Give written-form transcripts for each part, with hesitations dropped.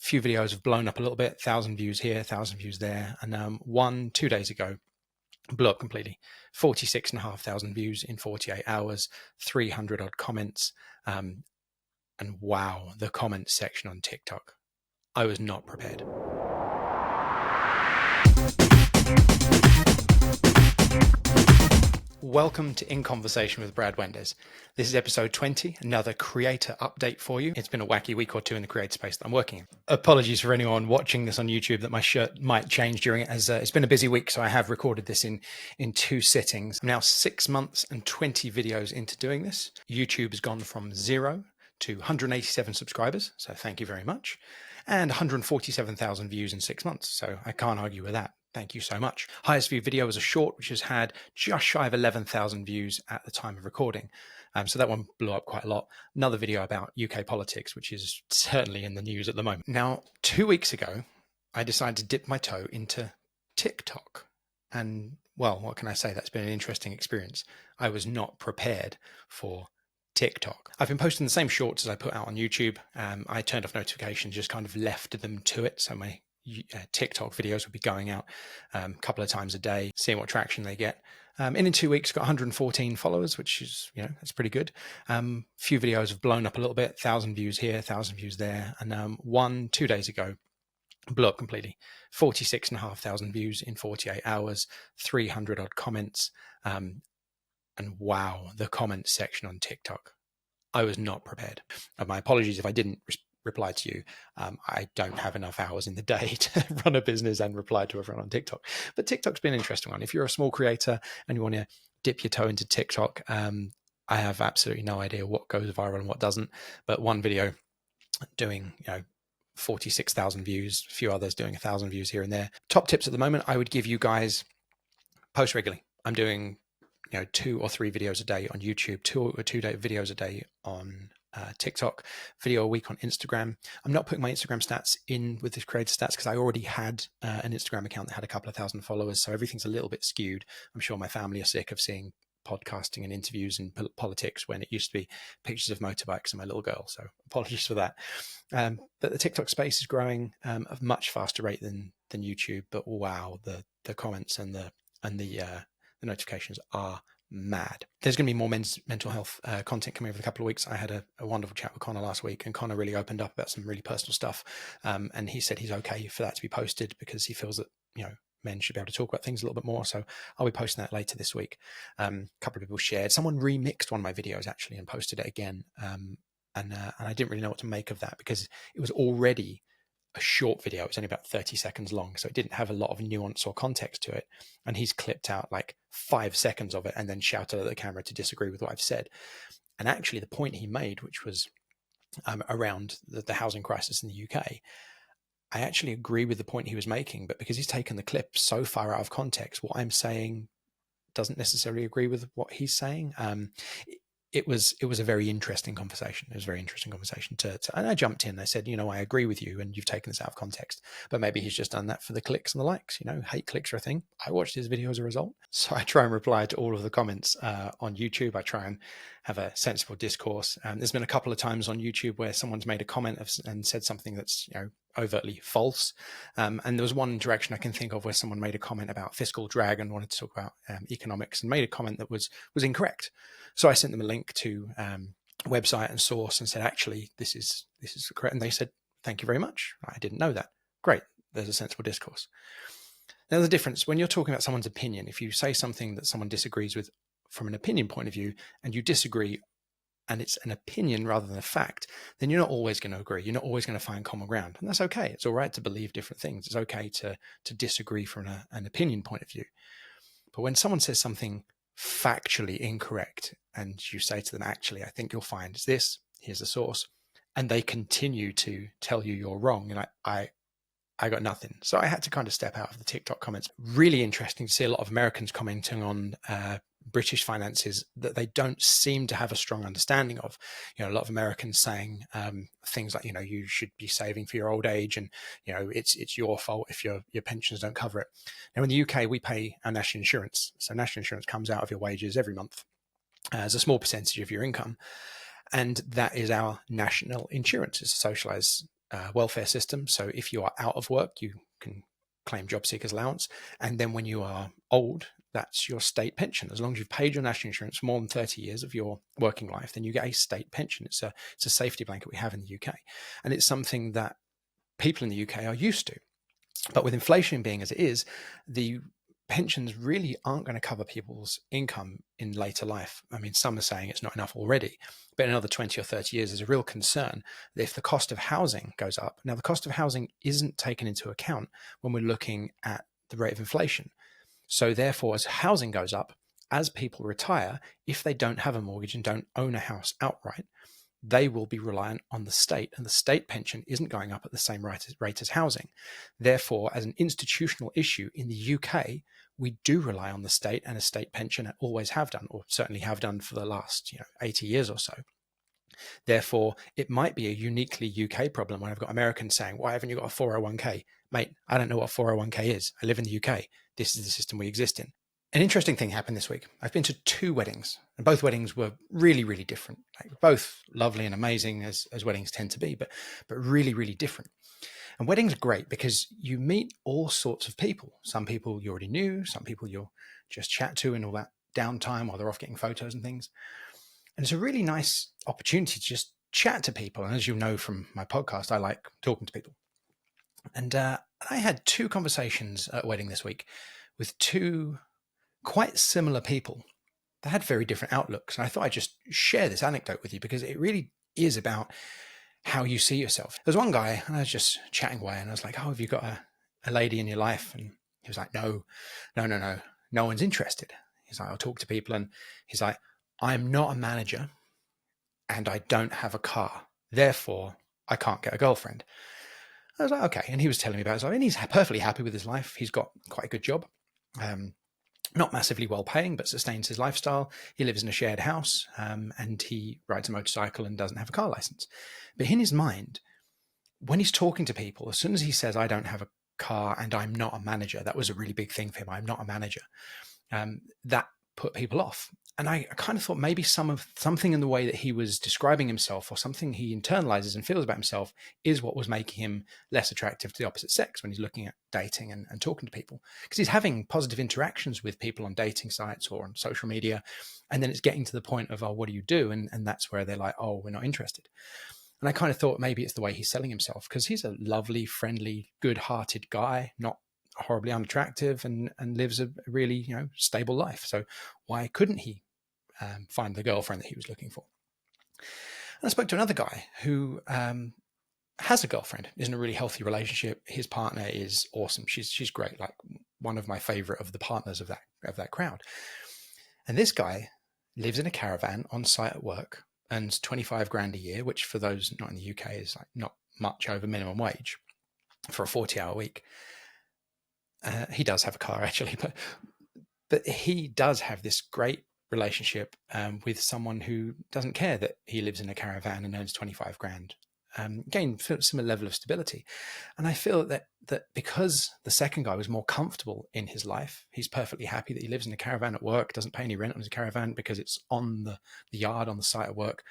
few videos have blown up a little bit, 1,000 views here, 1,000 views there. And one 2 days ago blew up completely. 46,500 views in 48 hours, 300 odd comments. And wow, the comments section on TikTok. I was not prepared. Welcome to In Conversation with Brad Wendes. This is episode 20, another creator update for you. It's been a wacky week or two in the creator space that I'm working in. Apologies for anyone watching this on YouTube that my shirt might change during it, as it's been a busy week, so I have recorded this in 2 sittings. I'm now 6 months and 20 videos into doing this. YouTube has gone from 0 to 187 subscribers, so thank you very much, and 147,000 views in 6 months, so I can't argue with that. Thank you so much. Highest view video was a short, which has had just shy of 11,000 views at the time of recording. So that one blew up quite a lot. Another video about UK politics, which is certainly in the news at the moment. Now, 2 weeks ago, I decided to dip my toe into TikTok. And well, what can I say? That's been an interesting experience. I was not prepared for TikTok. I've been posting the same shorts as I put out on YouTube. I turned off notifications, just kind of left them to it. So my TikTok videos will be going out a couple of times a day, seeing what traction they get. And in 2 weeks, got 114 followers, which is, that's pretty good. Few videos have blown up a little bit, 1,000 views here, 1,000 views there. And one 2 days ago blew up completely. 46,500 views in 48 hours, 300 odd comments. And wow, the comments section on TikTok. I was not prepared. My apologies if I didn't reply to you. I don't have enough hours in the day to run a business and reply to everyone on TikTok. But TikTok's been an interesting one. If you're a small creator and you want to dip your toe into TikTok, I have absolutely no idea what goes viral and what doesn't. But one video doing, 46,000 views, a few others doing 1,000 views here and there. Top tips at the moment, I would give you guys: post regularly. I'm doing 2 or 3 videos a day on YouTube, 2 or 2 videos a day on TikTok, video a week on Instagram. I'm not putting my Instagram stats in with the creator stats because I already had an Instagram account that had a couple of thousand followers, so everything's a little bit skewed. I'm sure my family are sick of seeing podcasting and interviews and politics when it used to be pictures of motorbikes and my little girl, so apologies for that. But the TikTok space is growing at a much faster rate than YouTube. But wow, the comments and the notifications are mad. There's going to be more mental health content coming over a couple of weeks. I had a wonderful chat with Connor last week, and Connor really opened up about some really personal stuff. And he said he's okay for that to be posted because he feels that, men should be able to talk about things a little bit more. So I'll be posting that later this week. A couple of people shared. Someone remixed one of my videos actually and posted it again. And I didn't really know what to make of that because it was already a short video. It was only about 30 seconds long, so it didn't have a lot of nuance or context to it. And he's clipped out like 5 seconds of it and then shouted at the camera to disagree with what I've said. And actually the point he made, which was around the housing crisis in the UK, I actually agree with the point he was making, but because he's taken the clip so far out of context, what I'm saying doesn't necessarily agree with what he's saying. It was a very interesting conversation. It was a very interesting conversation and I jumped in. I said, I agree with you and you've taken this out of context, but maybe he's just done that for the clicks and the likes. Hate clicks are a thing. I watched his video as a result. So I try and reply to all of the comments on YouTube. I try and have a sensible discourse. There's been a couple of times on YouTube where someone's made a comment and said something that's, overtly false. And there was one interaction I can think of where someone made a comment about fiscal drag and wanted to talk about economics and made a comment that was incorrect. So I sent them a link to website and source and said, actually, this is correct. And they said, thank you very much. I didn't know that. Great. There's a sensible discourse. Now, the difference when you're talking about someone's opinion, if you say something that someone disagrees with from an opinion point of view and you disagree and it's an opinion rather than a fact, then you're not always going to agree. You're not always going to find common ground. And that's okay. It's all right to believe different things. It's okay to disagree from an opinion point of view. But when someone says something factually incorrect and you say to them, actually, I think you'll find it's this, here's the source, and they continue to tell you you're wrong, and I got nothing. So I had to kind of step out of the TikTok comments. Really interesting to see a lot of Americans commenting on British finances that they don't seem to have a strong understanding of. A lot of Americans saying things like, you should be saving for your old age, and it's your fault if your pensions don't cover it. Now in the UK, we pay our national insurance, so national insurance comes out of your wages every month as a small percentage of your income, and that is our national insurance. It's a socialized welfare system. So if you are out of work, you can claim job seekers allowance. And then when you are old, that's your state pension. As long as you've paid your national insurance for more than 30 years of your working life, then you get a state pension. It's a safety blanket we have in the UK. And it's something that people in the UK are used to. But with inflation being as it is, the pensions really aren't going to cover people's income in later life. I mean, some are saying it's not enough already, but in another 20 or 30 years, there's a real concern that if the cost of housing goes up, now the cost of housing isn't taken into account when we're looking at the rate of inflation. So therefore, as housing goes up, as people retire, if they don't have a mortgage and don't own a house outright, they will be reliant on the state, and the state pension isn't going up at the same rate as housing. Therefore, as an institutional issue in the UK, we do rely on the state and a state pension, and always have done, or certainly have done for the last 80 years or so. Therefore, it might be a uniquely UK problem when I've got Americans saying, why haven't you got a 401k? Mate, I don't know what 401k is. I live in the UK. This is the system we exist in. An interesting thing happened this week. I've been to 2 weddings, and both weddings were really, really different. Like, both lovely and amazing as weddings tend to be, but really, really different. And weddings are great because you meet all sorts of people. Some people you already knew, some people you'll just chat to in all that downtime while they're off getting photos and things. And it's a really nice opportunity to just chat to people. And as you know from my podcast, I like talking to people. And I had 2 conversations at a wedding this week with 2 quite similar people that had very different outlooks. And I thought I'd just share this anecdote with you because it really is about how you see yourself. There's one guy, and I was just chatting away, and I was like, oh, have you got a lady in your life? And he was like, no one's interested. He's like, I'll talk to people. And he's like, I'm not a manager and I don't have a car. Therefore, I can't get a girlfriend. I was like, okay. And he was telling me about his life, and he's perfectly happy with his life. He's got quite a good job. Not massively well paying, but sustains his lifestyle. He lives in a shared house, and he rides a motorcycle and doesn't have a car license. But in his mind, when he's talking to people, as soon as he says, I don't have a car and I'm not a manager, that was a really big thing for him. I'm not a manager. That put people off. And I kind of thought maybe something in the way that he was describing himself, or something he internalizes and feels about himself, is what was making him less attractive to the opposite sex when he's looking at dating and talking to people. Because he's having positive interactions with people on dating sites or on social media. And then it's getting to the point of, oh, what do you do? And that's where they're like, oh, we're not interested. And I kind of thought maybe it's the way he's selling himself, because he's a lovely, friendly, good-hearted guy, not horribly unattractive, and lives a really stable life. So why couldn't he find the girlfriend that he was looking for? And I spoke to another guy who has a girlfriend, is in a really healthy relationship. His partner is awesome. She's great, like one of my favorite of the partners of that crowd. And this guy lives in a caravan on site at work, earns 25 grand a year, which for those not in the UK is like not much over minimum wage for a 40-hour week. He does have a car actually, but he does have this great relationship with someone who doesn't care that he lives in a caravan and earns 25 grand. Again, similar level of stability. And I feel that because the second guy was more comfortable in his life, he's perfectly happy that he lives in a caravan at work, doesn't pay any rent on his caravan because it's on the yard on the site at work.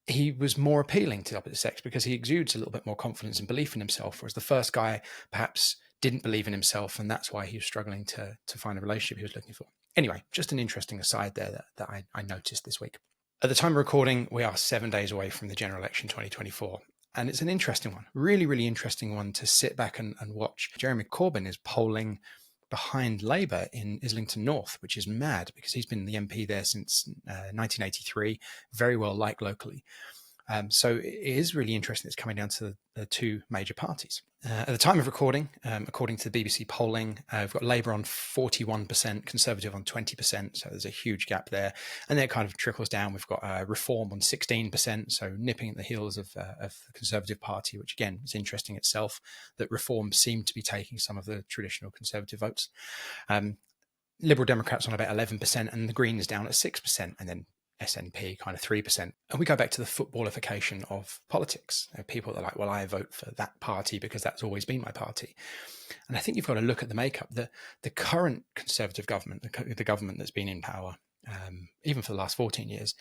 He was more appealing to the opposite sex because he exudes a little bit more confidence and belief in himself, whereas the first guy perhaps didn't believe in himself, and that's why he was struggling to find a relationship he was looking for. Anyway, just an interesting aside there that I noticed this week. At the time of recording, we are 7 days away from the general election 2024. And it's an interesting one, really, really interesting one to sit back and watch. Jeremy Corbyn is polling behind Labour in Islington North, which is mad because he's been the MP there since 1983, very well liked locally. So it is really interesting. It's coming down to the 2 major parties. At the time of recording, according to the BBC polling, we've got Labour on 41%, Conservative on 20%. So there's a huge gap there. And then it kind of trickles down. We've got Reform on 16%, so nipping at the heels of the Conservative Party, which again is interesting itself, that Reform seemed to be taking some of the traditional Conservative votes. Liberal Democrats on about 11%, and the Greens down at 6%, and then SNP kind of 3%. And we go back to the footballification of politics. People are like, well, I vote for that party because that's always been my party. And I think you've got to look at the makeup. The current Conservative government, the government that's been in power, even for the last 14 years,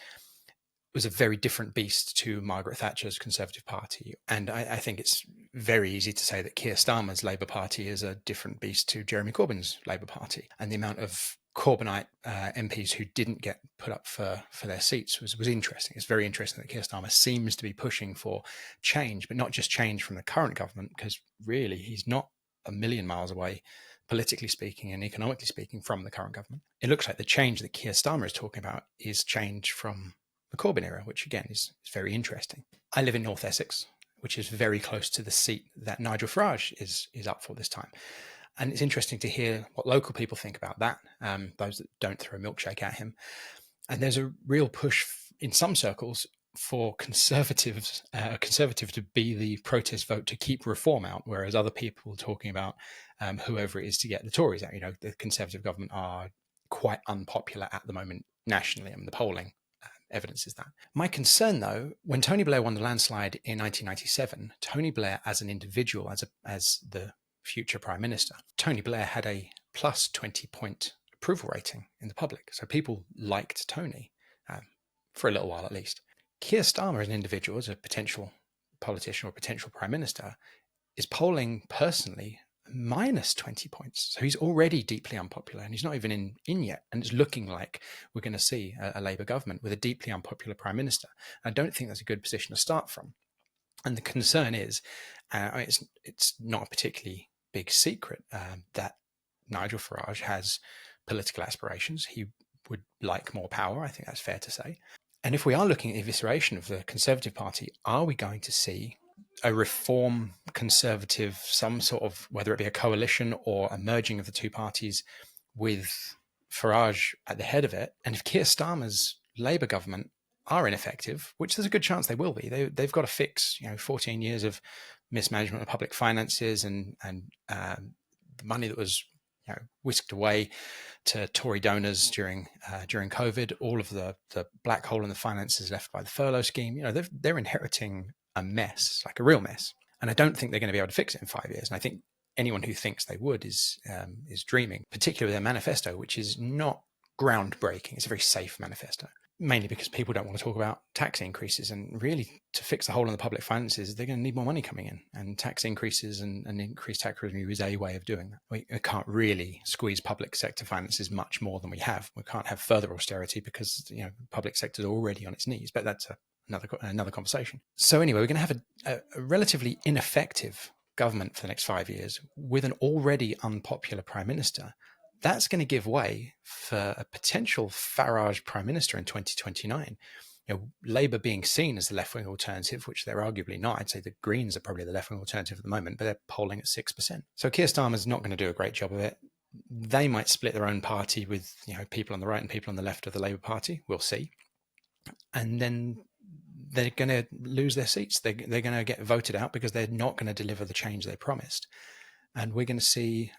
was a very different beast to Margaret Thatcher's Conservative Party. And I think it's very easy to say that Keir Starmer's Labour Party is a different beast to Jeremy Corbyn's Labour Party. And the amount of Corbynite MPs who didn't get put up for their seats was interesting. It's very interesting that Keir Starmer seems to be pushing for change, but not just change from the current government, because really he's not a million miles away, politically speaking and economically speaking, from the current government. It looks like the change that Keir Starmer is talking about is change from the Corbyn era, which again is very interesting. I live in North Essex, which is very close to the seat that Nigel Farage is up for this time. And it's interesting to hear what local people think about that, those that don't throw a milkshake at him. And there's a real push in some circles for conservative to be the protest vote to keep reform out, whereas other people are talking about whoever it is to get the Tories out. The Conservative government are quite unpopular at the moment nationally. I mean, the polling evidence is that. My concern, though, when Tony Blair won the landslide in 1997, Tony Blair as an individual, as the future Prime Minister, Tony Blair had a plus 20-point approval rating in the public. So people liked Tony for a little while at least. Keir Starmer as an individual, as a potential politician or potential Prime Minister, is polling personally minus 20 points. So he's already deeply unpopular and he's not even in yet. And it's looking like we're going to see a Labour government with a deeply unpopular Prime Minister. I don't think that's a good position to start from. And the concern is, it's not a particularly big secret that Nigel Farage has political aspirations. He would like more power. I think that's fair to say. And if we are looking at evisceration of the Conservative Party, are we going to see a reform Conservative, some sort of, whether it be a coalition or a merging of the two parties with Farage at the head of it? And if Keir Starmer's Labour government are ineffective, which there's a good chance they will be, they've got to fix 14 years of mismanagement of public finances and the money that was whisked away to Tory donors during COVID, all of the black hole in the finances left by the furlough scheme. They're inheriting a mess, like a real mess. And I don't think they're going to be able to fix it in 5 years. And I think anyone who thinks they would is dreaming, particularly their manifesto, which is not groundbreaking. It's a very safe manifesto, mainly because people don't want to talk about tax increases. And really, to fix the hole in the public finances, they're going to need more money coming in. And tax increases and increased tax revenue is a way of doing that. We can't really squeeze public sector finances much more than we have. We can't have further austerity because the public sector is already on its knees. But that's another conversation. So anyway, we're going to have a relatively ineffective government for the next 5 years with an already unpopular Prime Minister. That's going to give way for a potential Farage Prime Minister in 2029. Labour being seen as the left-wing alternative, which they're arguably not. I'd say the Greens are probably the left-wing alternative at the moment, but they're polling at 6%. So Keir Starmer's not going to do a great job of it. They might split their own party with people on the right and people on the left of the Labour Party. We'll see. And then they're going to lose their seats. They're going to get voted out because they're not going to deliver the change they promised. And we're going to see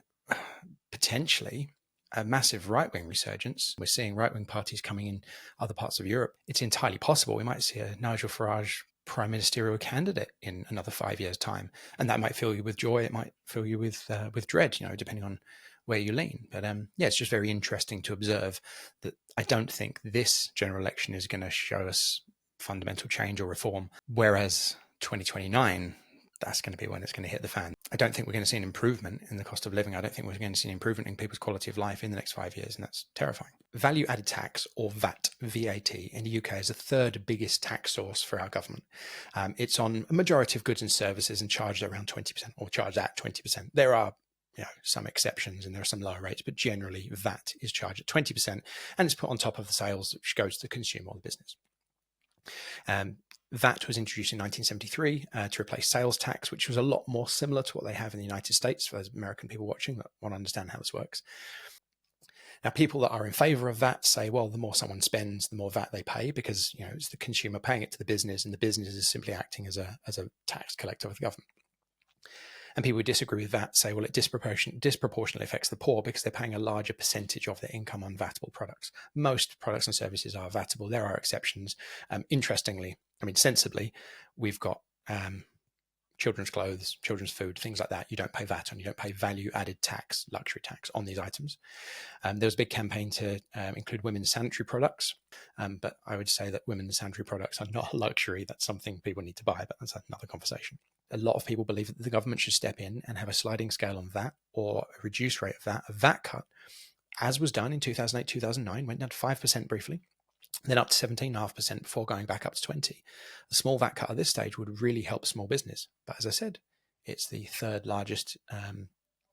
potentially a massive right-wing resurgence. We're seeing right-wing parties coming in other parts of Europe. It's entirely possible we might see a Nigel Farage prime ministerial candidate in another 5 years' time. And that might fill you with joy. It might fill you with dread, depending on where you lean. But it's just very interesting to observe that I don't think this general election is going to show us fundamental change or reform, whereas 2029, that's going to be when it's going to hit the fan. I don't think we're going to see an improvement in the cost of living. I don't think we're going to see an improvement in people's quality of life in the next 5 years, and that's terrifying. Value added tax, or VAT, V-A-T, in the UK is the third biggest tax source for our government. It's on a majority of goods and services and charged around 20%, or charged at 20%. There are some exceptions and there are some lower rates, but generally VAT is charged at 20% and it's put on top of the sales which goes to the consumer or the business. VAT was introduced in 1973 to replace sales tax, which was a lot more similar to what they have in the United States, for those American people watching that want to understand how this works. Now, people that are in favour of VAT say, well, the more someone spends, the more VAT they pay, because it's the consumer paying it to the business, and the business is simply acting as a tax collector of the government. And people who disagree with that say, well, it disproportionately affects the poor because they're paying a larger percentage of their income on VATable products. Most products and services are VATable. There are exceptions. Interestingly, sensibly, we've got children's clothes, children's food, things like that, you don't pay VAT on. You don't pay value-added tax, luxury tax on these items. There was a big campaign to include women's sanitary products, but I would say that women's sanitary products are not a luxury. That's something people need to buy, but that's another conversation. A lot of people believe that the government should step in and have a sliding scale on VAT or a reduced rate of VAT, a VAT cut, as was done in 2008, 2009, went down to 5% briefly, then up to 17.5% before going back up to 20. A small VAT cut at this stage would really help small business. But as I said, it's the third largest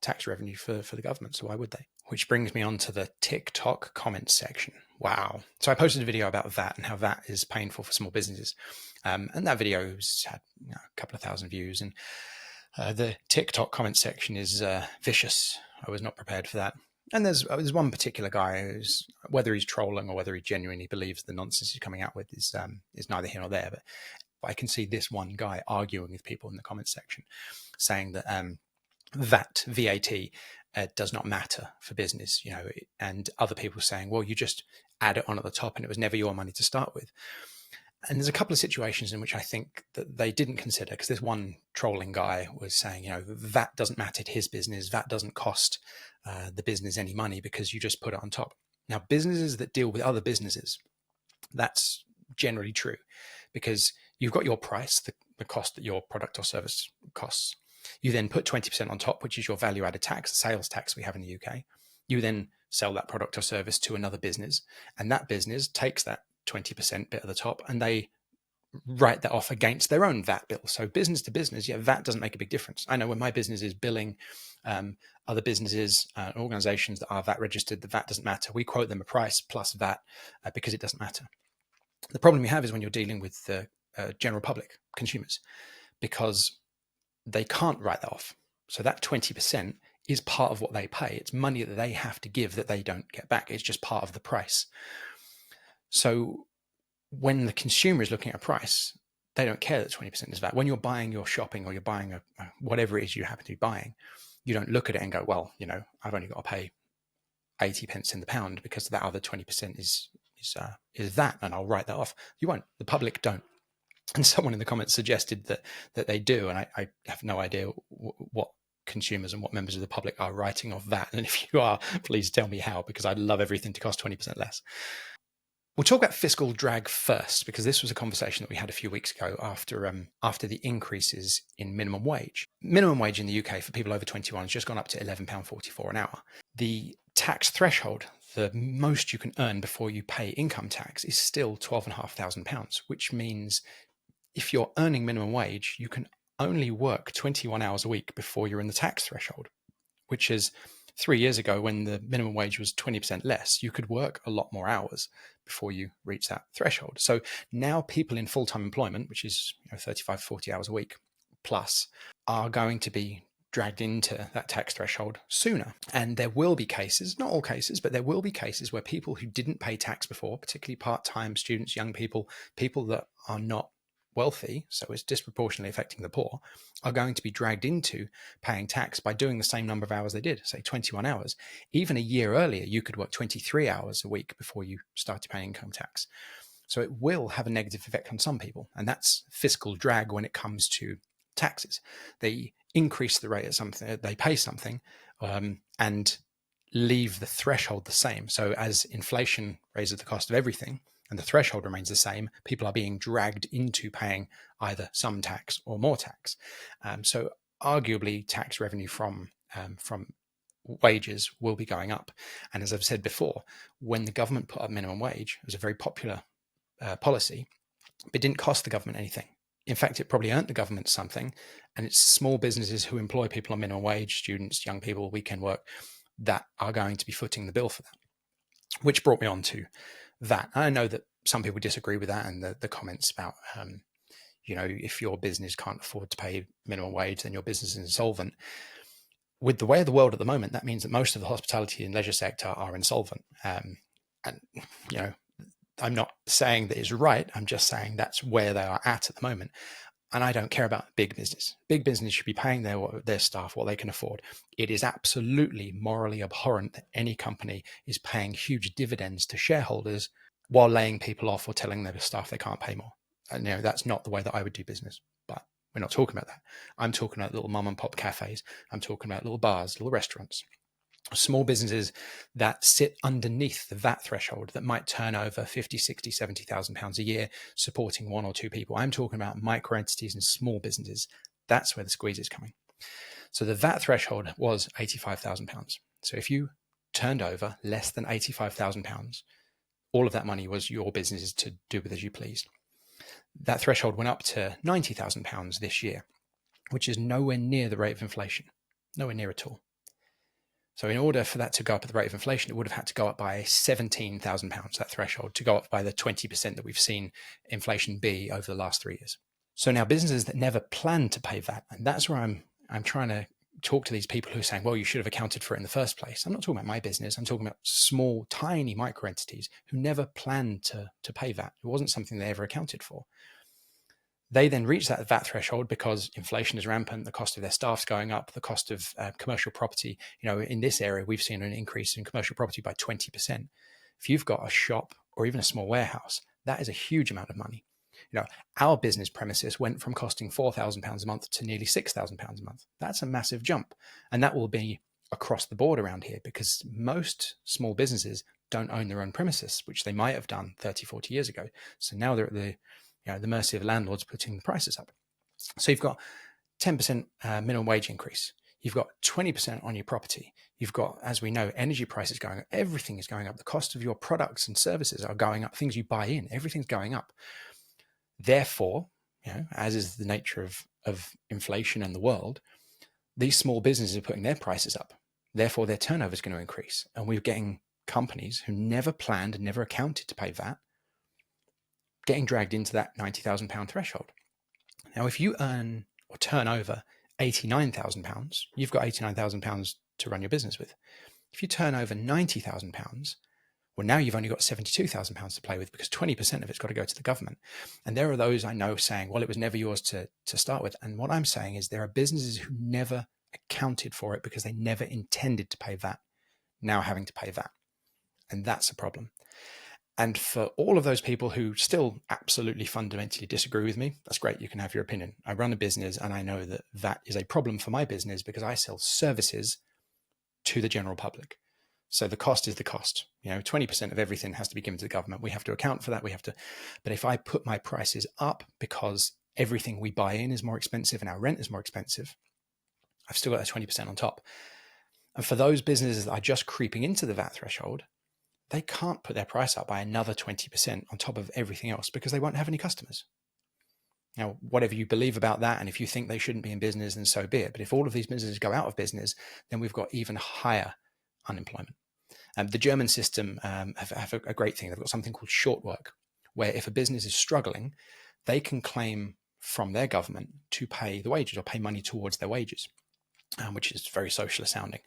tax revenue for the government, so why would they? Which brings me on to the TikTok comments section. Wow. So I posted a video about VAT and how VAT is painful for small businesses. And that video has had a couple of thousand views. And the TikTok comment section is vicious. I was not prepared for that. And there's one particular guy who's, whether he's trolling or whether he genuinely believes the nonsense he's coming out with is neither here nor there. But I can see this one guy arguing with people in the comment section, saying that VAT does not matter for business, and other people saying, well, you just add it on at the top and it was never your money to start with. And there's a couple of situations in which I think that they didn't consider, because this one trolling guy was saying, VAT doesn't matter to his business. VAT doesn't cost the business any money because you just put it on top. Now, businesses that deal with other businesses, that's generally true, because you've got your price, the cost that your product or service costs. You then put 20% on top, which is your value-added tax, the sales tax we have in the UK. You then sell that product or service to another business, and that business takes that 20% bit at the top and they write that off against their own VAT bill. So business to business, VAT doesn't make a big difference. I know when my business is billing other businesses, organizations that are VAT registered, the VAT doesn't matter. We quote them a price plus VAT because it doesn't matter. The problem you have is when you're dealing with the general public, consumers, because they can't write that off. So that 20% is part of what they pay. It's money that they have to give that they don't get back. It's just part of the price. So when the consumer is looking at a price, they don't care that 20% is VAT. When you're buying your shopping or you're buying whatever it is you happen to be buying, you don't look at it and go, well, I've only got to pay 80 pence in the pound because that other 20% is VAT, and I'll write that off. You won't. The public don't. And someone in the comments suggested that they do, and I have no idea what consumers and what members of the public are writing off VAT. And if you are, please tell me how, because I'd love everything to cost 20% less. We'll talk about fiscal drag first, because this was a conversation that we had a few weeks ago after the increases in minimum wage. Minimum wage in the UK for people over 21 has just gone up to £11.44 an hour. The tax threshold, the most you can earn before you pay income tax, is still £12,500, which means if you're earning minimum wage, you can only work 21 hours a week before you're in the tax threshold, which is 3 years ago when the minimum wage was 20% less, you could work a lot more hours before you reach that threshold. So now people in full-time employment, which is 35, 40 hours a week plus, are going to be dragged into that tax threshold sooner. And there will be cases, not all cases, but there will be cases where people who didn't pay tax before, particularly part-time students, young people, people that are not wealthy, so it's disproportionately affecting the poor, are going to be dragged into paying tax by doing the same number of hours they did, say 21 hours. Even a year earlier, you could work 23 hours a week before you started paying income tax. So it will have a negative effect on some people, and that's fiscal drag when it comes to taxes. They increase the rate at something, they pay something, and leave the threshold the same. So as inflation raises the cost of everything, and the threshold remains the same, people are being dragged into paying either some tax or more tax. So arguably tax revenue from wages will be going up. And as I've said before, when the government put up minimum wage, it was a very popular policy, but it didn't cost the government anything. In fact, it probably earned the government something, and it's small businesses who employ people on minimum wage, students, young people, weekend work, that are going to be footing the bill for that. Which brought me on to that. I know that some people disagree with that, and the comments about, if your business can't afford to pay minimum wage, then your business is insolvent. With the way of the world at the moment, that means that most of the hospitality and leisure sector are insolvent. I'm not saying that it's right. I'm just saying that's where they are at the moment. And I don't care about big business. Big business should be paying their staff what they can afford. It is absolutely morally abhorrent that any company is paying huge dividends to shareholders while laying people off or telling their staff they can't pay more. And that's not the way that I would do business. But We're not talking about that. I'm talking about little mom and pop cafes. I'm talking about little bars, little restaurants, small businesses that sit underneath the VAT threshold that might turn over 50, 60, 70,000 pounds a year, supporting one or two people. I'm talking about micro entities and small businesses. That's where the squeeze is coming. So the VAT threshold was 85,000 pounds. So if you turned over less than 85,000 pounds, all of that money was your business's to do with as you pleased. That threshold went up to 90,000 pounds this year, which is nowhere near the rate of inflation, nowhere near at all. So in order for that to go up at the rate of inflation, it would have had to go up by 17,000 pounds, that threshold, to go up by the 20% that we've seen inflation be over the last 3 years. So now businesses that never planned to pay VAT, and that's where I'm trying to talk to these people who are saying, well, you should have accounted for it in the first place. I'm not talking about my business. I'm talking about small, tiny micro entities who never planned to pay VAT. It wasn't something they ever accounted for. They then reach that VAT threshold because inflation is rampant, the cost of their staff's going up, the cost of commercial property. In this area, we've seen an increase in commercial property by 20%. If you've got a shop or even a small warehouse, that is a huge amount of money. Our business premises went from costing £4,000 a month to nearly £6,000 a month. That's a massive jump. And that will be across the board around here because most small businesses don't own their own premises, which they might have done 30, 40 years ago. So now they're at the mercy of landlords putting the prices up. So you've got 10% minimum wage increase. You've got 20% on your property. You've got, as we know, energy prices going up. Everything is going up. The cost of your products and services are going up. Things you buy in, everything's going up. Therefore, as is the nature of inflation in the world, these small businesses are putting their prices up. Therefore, their turnover is going to increase. And we're getting companies who never planned and never accounted to pay VAT getting dragged into that £90,000 threshold. Now, if you earn or turn over £89,000, you've got £89,000 to run your business with. If you turn over £90,000, well, now you've only got £72,000 to play with because 20% of it's got to go to the government. And there are those I know saying, well, it was never yours to start with. And what I'm saying is there are businesses who never accounted for it because they never intended to pay VAT, now having to pay VAT. And that's a problem. And for all of those people who still absolutely fundamentally disagree with me, that's great. You can have your opinion. I run a business and I know that VAT is a problem for my business because I sell services to the general public. So the cost is the cost. 20% of everything has to be given to the government. We have to account for that. But if I put my prices up because everything we buy in is more expensive and our rent is more expensive, I've still got that 20% on top. And for those businesses that are just creeping into the VAT threshold, they can't put their price up by another 20% on top of everything else because they won't have any customers. Now, whatever you believe about that, and if you think they shouldn't be in business, then so be it. But if all of these businesses go out of business, then we've got even higher unemployment. The German system have a great thing. They've got something called short work, where if a business is struggling, they can claim from their government to pay the wages or pay money towards their wages, which is very socialist sounding.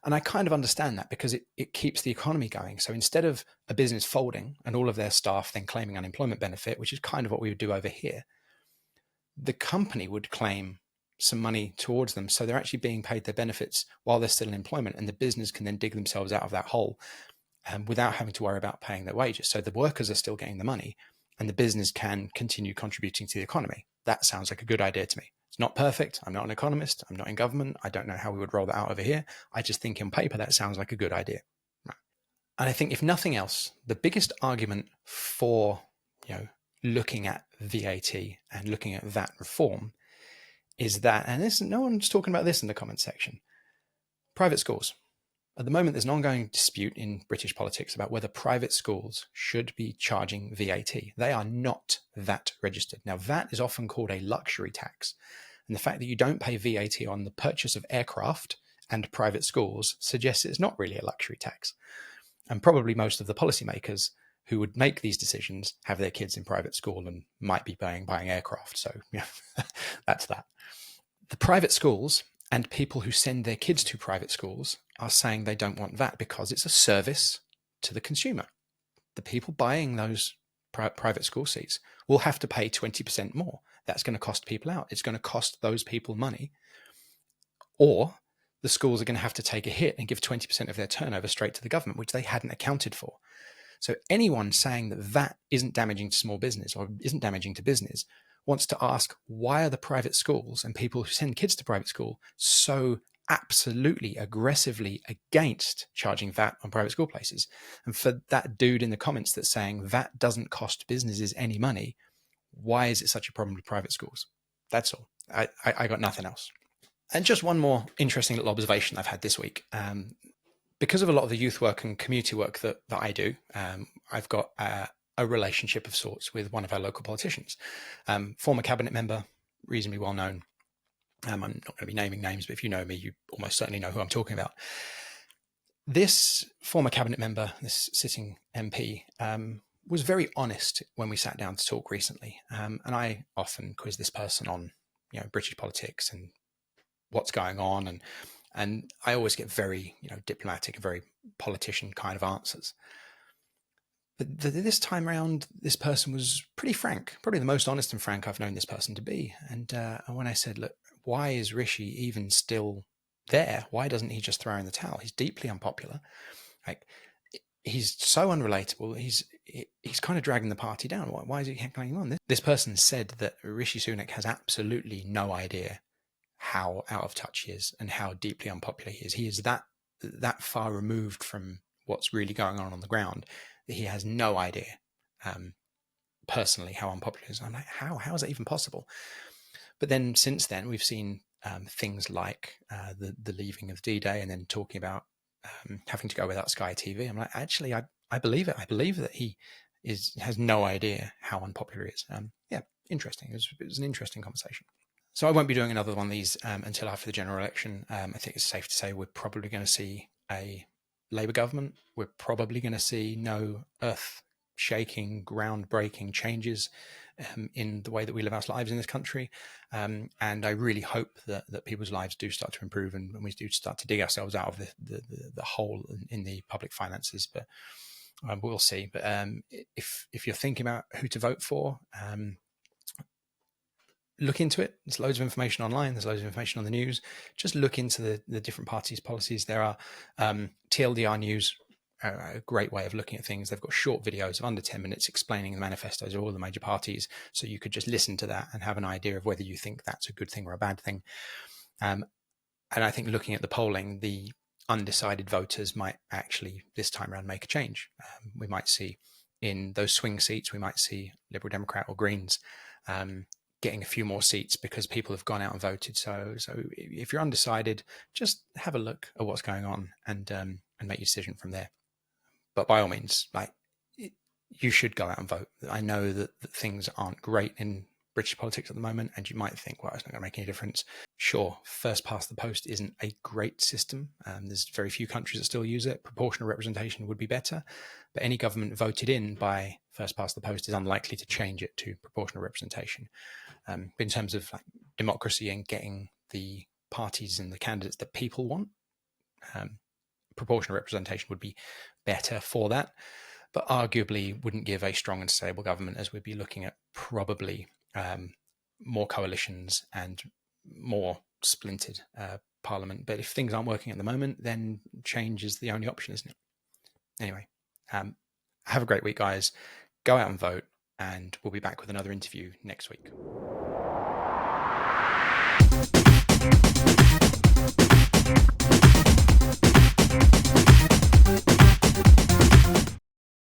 And I kind of understand that because it keeps the economy going. So instead of a business folding and all of their staff then claiming unemployment benefit, which is kind of what we would do over here, the company would claim some money towards them. So they're actually being paid their benefits while they're still in employment, and the business can then dig themselves out of that hole without having to worry about paying their wages. So the workers are still getting the money and the business can continue contributing to the economy. That sounds like a good idea to me. It's not perfect. I'm not an economist. I'm not in government. I don't know how we would roll that out over here. I just think on paper, that sounds like a good idea. And I think if nothing else, the biggest argument for, looking at VAT and looking at VAT reform is that, and no one's talking about this in the comment section, private schools. At the moment, there's an ongoing dispute in British politics about whether private schools should be charging VAT. They are not VAT registered. Now, VAT is often called a luxury tax. And the fact that you don't pay VAT on the purchase of aircraft and private schools suggests it's not really a luxury tax. And probably most of the policymakers who would make these decisions have their kids in private school and might be buying aircraft. So that's that. The private schools and people who send their kids to private schools are saying they don't want VAT because it's a service to the consumer. The people buying those private school seats will have to pay 20% more. That's going to cost people out. It's going to cost those people money. Or the schools are going to have to take a hit and give 20% of their turnover straight to the government, which they hadn't accounted for. So anyone saying that VAT isn't damaging to small business or isn't damaging to business, wants to ask, why are the private schools and people who send kids to private school so absolutely aggressively against charging VAT on private school places? And for that dude in the comments that's saying VAT doesn't cost businesses any money, why is it such a problem with private schools? That's all. I got nothing else. And just one more interesting little observation I've had this week. Because of a lot of the youth work and community work that I do, I've got a relationship of sorts with one of our local politicians, former cabinet member, reasonably well known. I'm not going to be naming names, but if you know me, you almost certainly know who I'm talking about. This former cabinet member, this sitting MP, was very honest when we sat down to talk recently. And I often quiz this person on, British politics and what's going on, and I always get very, diplomatic and very politician kind of answers. But this time around, this person was pretty frank, probably the most honest and frank I've known this person to be. And when I said, look, why is Rishi even still there? Why doesn't he just throw in the towel? He's deeply unpopular. Like, he's so unrelatable. He's kind of dragging the party down. Why is he hanging on? This person said that Rishi Sunak has absolutely no idea how out of touch he is and how deeply unpopular he is. He is that far removed from what's really going on the ground that he has no idea personally how unpopular he is. I'm like, how is that even possible? But then since then, we've seen things like the leaving of D-Day, and then talking about having to go without Sky TV. I'm like, actually, I believe it. I believe that he has no idea how unpopular he is. Yeah, interesting. It was an interesting conversation. So I won't be doing another one of these until after the general election. I think it's safe to say we're probably going to see a Labour government. We're probably going to see no earth-shaking, ground-breaking changes in the way that we live our lives in this country. And I really hope that people's lives do start to improve, and we do start to dig ourselves out of the hole in the public finances. But we'll see. But if you're thinking about who to vote for, look into it. There's loads of information online. There's loads of information on the news. Just look into the different parties' policies. There are TLDR News, a great way of looking at things. They've got short videos of under 10 minutes explaining the manifestos of all the major parties. So you could just listen to that and have an idea of whether you think that's a good thing or a bad thing. And I think looking at the polling, the undecided voters might actually this time around make a change. We might see in those swing seats, we might see Liberal Democrat or Greens getting a few more seats because people have gone out and voted. So if you're undecided, just have a look at what's going on and make your decision from there. But by all means, you should go out and vote. I know that things aren't great in British politics at the moment, and you might think, well, it's not going to make any difference. Sure, first past the post isn't a great system. There's very few countries that still use it. Proportional representation would be better, but any government voted in by first past the post is unlikely to change it to proportional representation. But in terms of democracy and getting the parties and the candidates that people want, proportional representation would be better for that, but arguably wouldn't give a strong and stable government, as we'd be looking at probably more coalitions and more splintered parliament. But if things aren't working at the moment, then change is the only option, isn't it? Anyway, have a great week, guys. Go out and vote, and we'll be back with another interview next week.